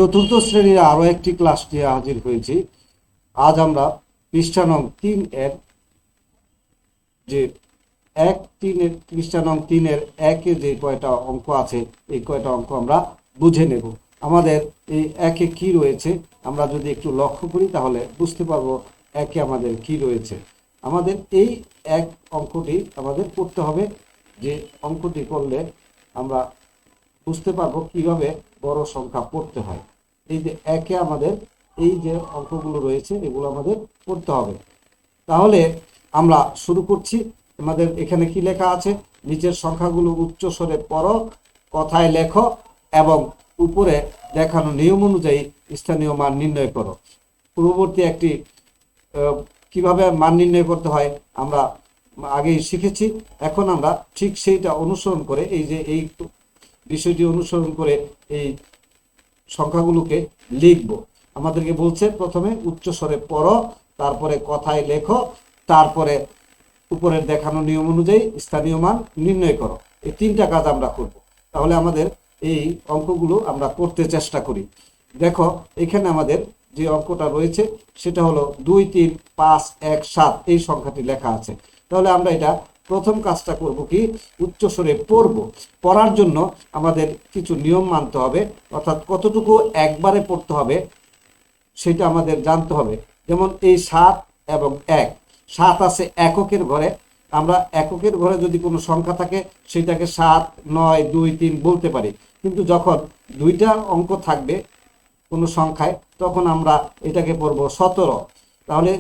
চতুর্থ শ্রেণীর আরো একটি ক্লাস নিয়ে হাজির হয়েছি। আজ আমরা পৃষ্ঠা নং 3 এর যে পৃষ্ঠা নং 3 এর একে যে কয়টা অঙ্ক আছে এই কয়টা অঙ্ক আমরা বুঝে নেব। আমাদের এই একে কি রয়েছে আমরা যদি একটু লক্ষ্য করি তাহলে বুঝতে পারবো একে আমাদের কি রয়েছে। আমাদের এই এক অঙ্কটি আমাদের করতে হবে, যে অঙ্কটি করলে আমরা বুঝতে পারবো কিভাবে বড় সংখ্যা পড়তে হয়। এই যে একে আমাদের এই যে অঙ্কগুলো রয়েছে এগুলো আমাদের পড়তে হবে। তাহলে আমরা শুরু করছি। আমাদের এখানে কি লেখা আছে, নিচের সংখ্যাগুলো উচ্চ স্বরে পড়ো, কথায় লেখো এবং উপরে দেখানো নিয়ম অনুযায়ী স্থানীয় মান নির্ণয় করো। পূর্ববর্তী একটি কিভাবে মান নির্ণয় করতে হয় আমরা আগেই শিখেছি। এখন আমরা ঠিক সেইটা অনুসরণ করে এই যে এই বিষয়টি অনুসরণ করে এই সংখ্যাগুলোকে লিখব। আমাদেরকে বলছে প্রথমে উচ্চ স্বরে পড়ো, তারপরে কথায় লেখো, তারপরে উপরের দেখানো নিয়ম অনুযায়ী স্থানীয় মান নির্ণয় করো। এই তিনটা কাজ আমরা করব। তাহলে আমাদের এই অঙ্কগুলো আমরা করতে চেষ্টা করি। দেখো এখানে আমাদের যে অঙ্কটা রয়েছে সেটা হলো 2 3 5 1 7 এই সংখ্যাটি লেখা আছে। তাহলে আমরা এটা প্রথম কাজটা করব কি, উচ্চ স্বরে পড়ব। পড়ার জন্য আমাদের কিছু নিয়ম মানতে হবে, অর্থাৎ কতটুকু একবারে পড়তে হবে সেটা আমাদের জানতে হবে। যেমন এই 7 এবং 1, 7 আছে এককের ঘরে। আমরা এককের ঘরে যদি কোনো সংখ্যা থাকে সেটাকে 7 9 2 3 বলতে পারি, কিন্তু যখন দুইটা অঙ্ক থাকবে কোনো সংখ্যায় তখন আমরা এটাকে পড়ব 17। তাহলে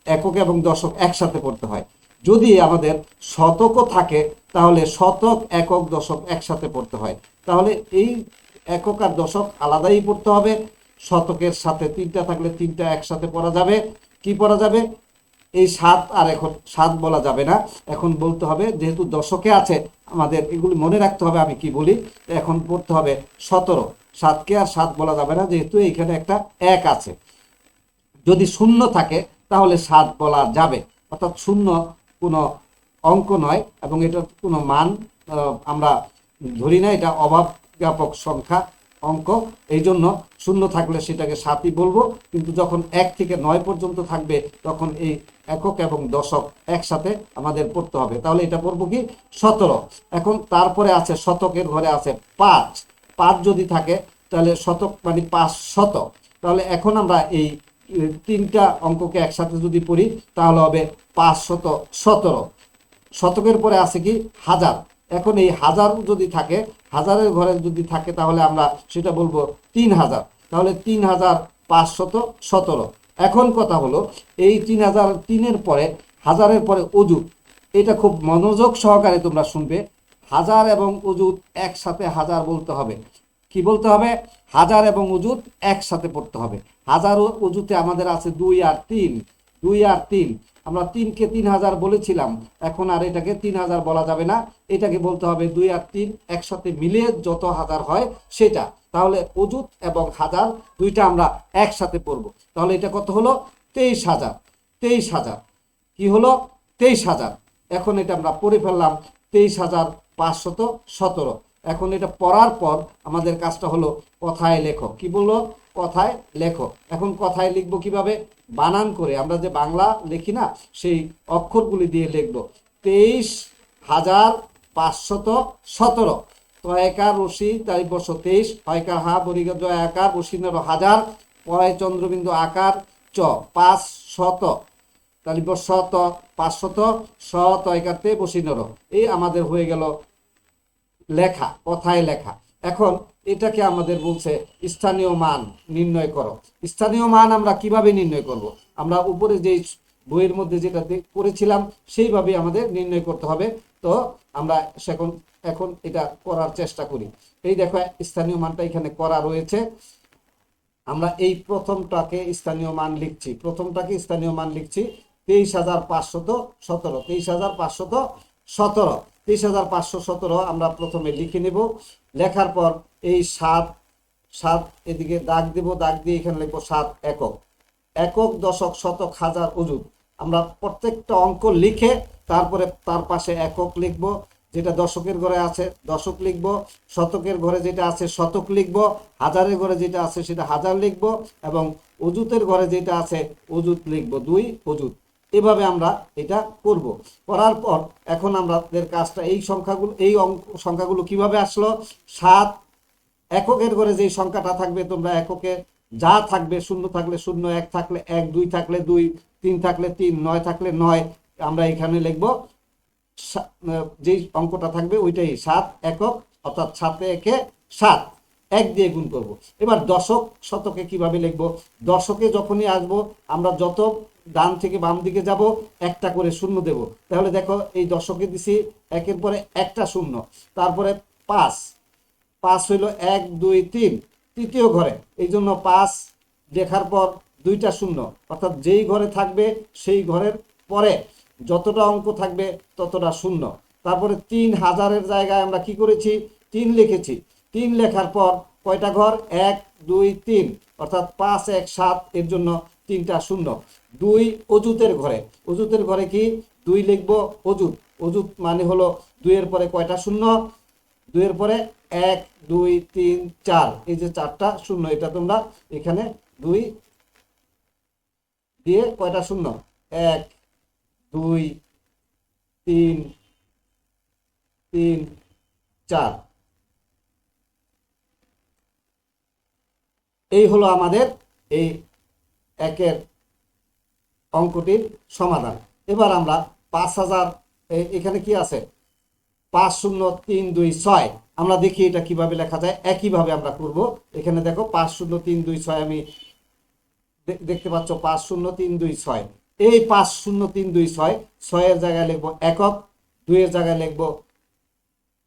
একক এবং দশক একসাথে পড়তে হয়। যদি আমাদের শতকও থাকে তাহলে শতক একক দশক একসাথে পড়তে হয়। তাহলে এই একক আর দশক আলাদাই পড়তে হবে। শতকের সাথে তিনটা থাকলে তিনটা একসাথে পড়া যাবে। কি পড়া যাবে, এই 7 আর এখন 7 বলা যাবে না, এখন বলতে হবে যেহেতু দশকে আছে আমাদের এগুলি মনে রাখতে হবে। আমি কি বলি, এখন পড়তে হবে 17। 7কে আর 7 বলা যাবে না যেহেতু এখানে একটা 1 আছে। যদি শূন্য থাকে তাহলে 7 বলা যাবে, অর্থাৎ শূন্য কোনো অঙ্ক নয় এবং এটা কোনো মান আমরা ধরি না, এটা অভাব জ্ঞাপক সংখ্যা অঙ্ক। এই জন্য শূন্য থাকলে সেটাকে 7ই বলবো, কিন্তু যখন 1 থেকে 9 পর্যন্ত থাকবে তখন এই একক এবং দশক একসাথে আমাদের পড়তে হবে। তাহলে এটা পড়বো কি 17। এখন তারপরে আছে শতকের ঘরে আছে 5। 5 যদি থাকে তাহলে শতক মানে 500। তাহলে এখন আমরা এই তিনটা অঙ্ককে একসাথে যদি পড়ি তাহলে হবে 517। শতকের পরে আছে কি হাজার। এখন এই হাজার যদি থাকে, হাজারের ঘরে যদি থাকে তাহলে আমরা সেটা বলবো 3000। তাহলে 3517। এখন কথা হলো এই 3003-এর পরে হাজারের পরে অযুত, এটা খুব মনোযোগ সহকারে তোমরা শুনবে। হাজার এবং অযুত একসাথে হাজার বলতে হবে। কি বলতে হবে, হাজার এবং অযুত একসাথে পড়তে হবে। হাজার ও অযুতে আমাদের আছে 2 আর 3। 2 আর 3, আমরা 3কে 3000 বলেছিলাম, এখন আর এটাকে 3000 বলা যাবে না, এটাকে বলতে হবে 2 আর 3 একসাথে মিলিয়ে যত হাজার হয় সেটা। তাহলে অযুত এবং হাজার দুইটা আমরা একসাথে পড়ব। তাহলে এটা কত হলো 23000। 23000 কি হলো 23000। এখন এটা আমরা পড়ে ফেললাম 23517। এখন এটা পড়ার পর আমাদের কাজটা হলো কথায় লেখো। কি বললো, কথায় লেখো। এখন কথায় লিখবো কিভাবে, বানান করে। আমরা যে বাংলা লিখি না সেই অক্ষরগুলি দিয়ে লিখবো। 23517। তয়কার রশি তারিখ বর্ষ 23, হয়কার হা বরিগ জয় আকার বসিনের হাজার, পরায় চন্দ্রবিন্দু আকার চ 500। তারিখ বর্ষ 500 তয়কারতে বসিনের। এই আমাদের হয়ে গেল লেখা, কথায় লেখা। এখন এটাকে আমাদের বলছে স্থানীয় মান নির্ণয় করো। স্থানীয় মান আমরা কিভাবে নির্ণয় করব, আমরা উপরে যে বইয়ের মধ্যে যেটা করেছিলাম সেইভাবে আমাদের নির্ণয় করতে হবে। তো আমরা এখন এটা করার চেষ্টা করি। এই দেখো স্থানীয় মানটা এখানে করা রয়েছে। আমরা এই প্রথমটাকে স্থানীয় মান লিখছি, 23517। 23517 23517 আমরা প্রথমে লিখে নেব। লেখার পর এই 7 এদিকে দাগ দেব, দাগ দিয়ে এখানে লিখবো 7 একক। একক দশক শতক হাজার অযুত। আমরা প্রত্যেকটা অঙ্ক লিখে তারপরে তার পাশে একক লিখব, যেটা দশকের ঘরে আছে দশক লিখব, শতকের ঘরে যেটা আছে শতক লিখব, হাজারের ঘরে যেটা আছে সেটা হাজার লিখব, এবং অযুতের ঘরে যেটা আছে অযুত লিখব, 2 অযুত। এভাবে আমরা এটা করব। করার পর এখন আমাদের কাজটা এই সংখ্যাগুলো, এই সংখ্যাগুলো কিভাবে আসলো। 7 এককের ঘরে যেই সংখ্যাটা থাকবে তোমরা এককে যা থাকবে, শূন্য থাকলে শূন্য, 1 থাকলে 1, 2 থাকলে 2, 3 থাকলে 3, 9 থাকলে 9, আমরা এখানে লিখব যেই অঙ্কটা থাকবে ওইটাই 7 একক, অর্থাৎ 7 একে 7, 1 দিয়ে গুণ করব। এবার দশক শতকে কিভাবে লিখব। দশকে যখনই আসব আমরা যত ডান থেকে বাম দিকে যাব একটা করে শূন্য দেব। তাহলে দেখো এই দশকে দিছি একের পরে একটা শূন্য, তারপরে 5, 5 হইল 1, 2, 3 তৃতীয় ঘরে, এই জন্য 5 লেখার পর 2টা শূন্য, অর্থাৎ যেই ঘরে থাকবে সেই ঘরের পরে যতটা অঙ্ক থাকবে ততটা শূন্য। তারপরে 3000-এর জায়গায় আমরা কি করেছি 3 লিখেছি। 3 লেখার পর কয়টা ঘর 1, 2, 3, অর্থাৎ 5, 1, 7, এর জন্য 3টা শূন্য। 2 অযুতের ঘরে, অযুতের ঘরে কি 2 লিখব অযুত, অযুত মানে হলো 2 এর পরে কয়টা শূন্য, 2 এর পরে 1, 2, 3, 4, এই যে 4টা শূন্য, এটা তোমরা এখানে 2 দিয়ে কয়টা শূন্য 1, 2, 3, 3, 4, এই হলো আমাদের এই একের অঙ্কটির সমাধান। এবার আমরা 5000, এখানে কি আছে 5, 0, 3, 2, 6, আমরা দেখি এটা কিভাবে লেখা যায়। একইভাবে আমরা করব। এখানে দেখো 5, 0, 3, 2, 6, আমি দেখতে পাচ্ছ 5, 0, 3, 2, 6, এই 5, 0, 3, 2, 6, 6 এর জায়গায় লিখবো একক, 2 এর জায়গায় লিখবো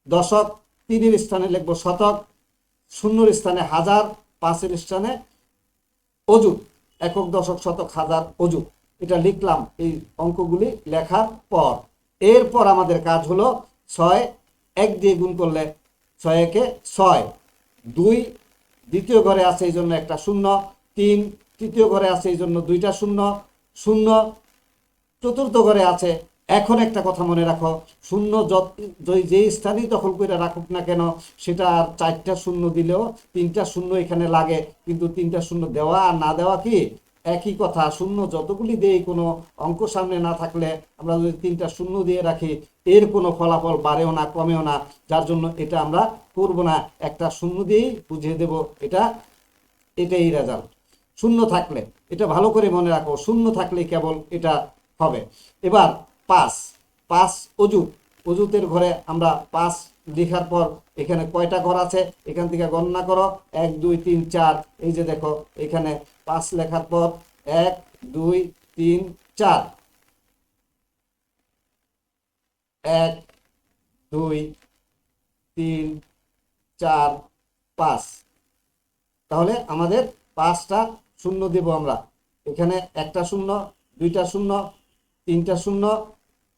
দশক, 3 এর স্থানে লিখবো শতক, 0 এর স্থানে হাজার, 5 এর স্থানে অযুত, একক দশক শতক হাজার অযুত। এটা লিখলাম এই অঙ্কগুলি লেখার পর। এরপর আমাদের কাজ হলো 6 1 দিয়ে গুণ করলে 6 একে 6, 2 দ্বিতীয় ঘরে আছে এই জন্য একটা শূন্য, 3 তৃতীয় ঘরে আছে এই জন্য 2টা শূন্য, 0 চতুর্থ ঘরে আছে। এখন একটা কথা মনে রাখো, শূন্য যে স্থানেই দখল করে রাখুক না কেন সেটা আর 4টা শূন্য দিলেও 3টা শূন্য এখানে লাগে, কিন্তু 3টা শূন্য দেওয়া আর না দেওয়া কি একই কথা। শূন্য যতগুলি দেই কোনো অঙ্ক সামনে না থাকলে আমরা যদি 3টা শূন্য দিয়ে রাখি এর কোনো ফলাফল বাড়েও না কমেও না, যার জন্য এটা আমরা করব না। একটা শূন্য দিয়েই বুঝিয়ে দেব এটাই রেজাল্ট। শূন্য থাকলে এটা ভালো করে মনে রাখো, শূন্য থাকলে কেবল এটা হবে। এবার 5 অযুত, অযুতের ঘরে আমরা 5 লেখার পর এখানে কয়টা ঘর আছে এখান থেকে গণনা করো, 1, 2, 3, 4, এই যে দেখো এখানে 5 লেখার পর 1, 2, 3, 4, 1, 2, 3, 4, 5, তাহলে আমাদের 5টা শূন্য দেব আমরা। এখানে একটা শূন্য, 2টা শূন্য, 3টা শূন্য,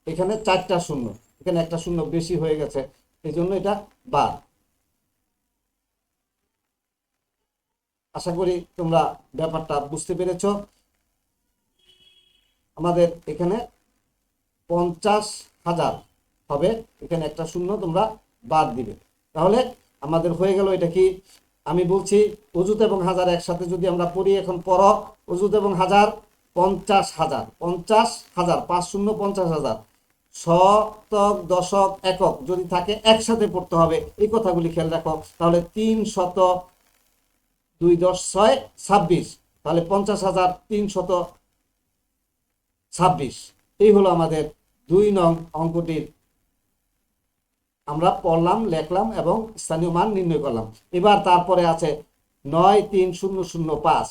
এখানে 4টা শূন্য, এখানে একটা শূন্য বেশি হয়ে গেছে এই জন্য এটা বাদ। আশা করি তোমরা ব্যাপারটা বুঝতে পেরেছ। আমাদের এখানে 50,000 হবে, এখানে একটা শূন্য তোমরা বাদ দিবে। তাহলে আমাদের হয়ে গেল এটা কি, আমি বলছি অযুত এবং হাজার একসাথে যদি আমরা পড়ি, এখন পড়ো অযুত এবং হাজার 50,000, 50,000, 5 শূন্য 50,000, শতক দশক একক যদি থাকে একসাথে পড়তে হবে, এই কথাগুলি খেয়াল রাখো। তাহলে 3 শত 2, 10, 6, 26, তাহলে 50,326, এই হলো আমাদের 2 নং অঙ্কটির আমরা পড়লাম, লেখলাম এবং স্থানীয় মান নির্ণয় করলাম। এবার তারপরে আছে 93005,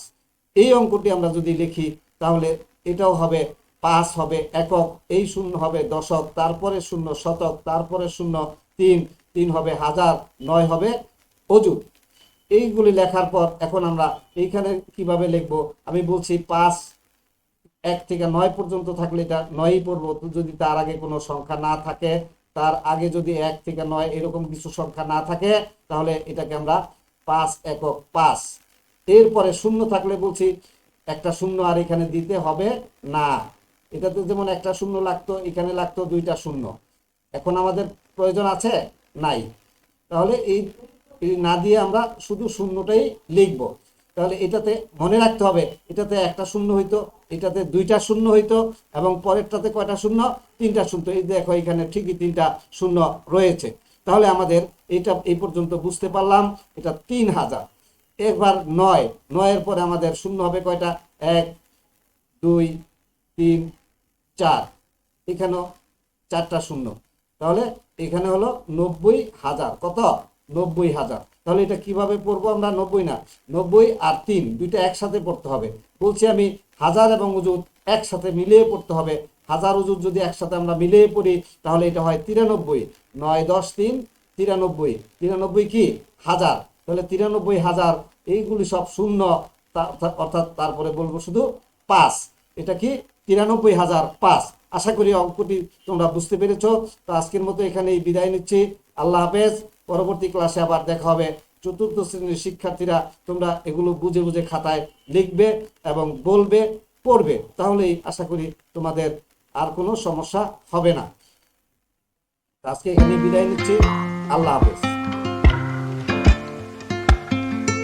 এই অঙ্কটি আমরা যদি লিখি তাহলে এটাও হবে 5 হবে একক, এই শূন্য হবে দশক, তারপরে শূন্য শতক, তারপরে শূন্য 3, 3 হবে হাজার, 9 হবে অযুত। এইগুলি লেখার পর এখন আমরা এইখানে কিভাবে লিখবো, আমি বলছি 5 1 থেকে 9 পর্যন্ত থাকলে এটা 9ই পড়বো। যদি তার আগে কোনো সংখ্যা না থাকে, তার আগে যদি 1 থেকে 9 এরকম কিছু সংখ্যা না থাকে তাহলে এটাকে আমরা 5 একক 5। এরপরে শূন্য থাকলে বলছি একটা শূন্য আর এখানে দিতে হবে না, এটাতে যেমন একটা শূন্য লাগতো এখানে লাগতো 2টা শূন্য। এখন আমাদের প্রয়োজন আছে? নাই। তাহলে এই না দিয়ে আমরা শুধু শূন্যটাই লিখব। তাহলে এটাতে মনে রাখতে হবে, এটাতে একটা শূন্য হইতো, এটাতে দুইটা শূন্য হইতো, এবং পরেরটাতে কয়টা শূন্য? তিনটা শূন্য। এই দেখো এখানে ঠিকই তিনটা শূন্য রয়েছে। তাহলে আমাদের এটা এই পর্যন্ত বুঝতে পারলাম, এটা 3000। এবার 9, 9-এর পরে আমাদের শূন্য হবে কয়টা? 1, 2, 3, 4, এখানেও 4টা শূন্য। তাহলে এখানে হলো 90,000। কত? 90,000। তাহলে এটা কিভাবে পড়বো আমরা? 90 না, 90 আর 3 দুইটা একসাথে পড়তে হবে। বলছি আমি হাজার এবং উজুদ একসাথে মিলিয়ে পড়তে হবে। হাজার উজুদ যদি একসাথে আমরা মিলিয়ে পড়ি তাহলে এটা হয় 93। 9, 10, 3, 93। 93 কি? হাজার। তাহলে 93,000, এইগুলি সব শূন্য, অর্থাৎ তারপরে বলবো শুধু 5। এটা কি? 93,005। আশা করি অঙ্কটি তোমরা বুঝতে পেরেছ। তো আজকের মতো এখানেই বিদায় নিচ্ছি। আল্লাহ হাফেজ। পরবর্তী ক্লাসে আবার দেখা হবে। চতুর্থ শ্রেণীর শিক্ষার্থীরা তোমরা এগুলো বুঝে বুঝে খাতায় লিখবে এবং বলবে, পড়বে। তাহলেই আশা করি তোমাদের আর কোনো সমস্যা হবে না। আজকে এখানেই বিদায় নিচ্ছি। আল্লাহ হাফেজ।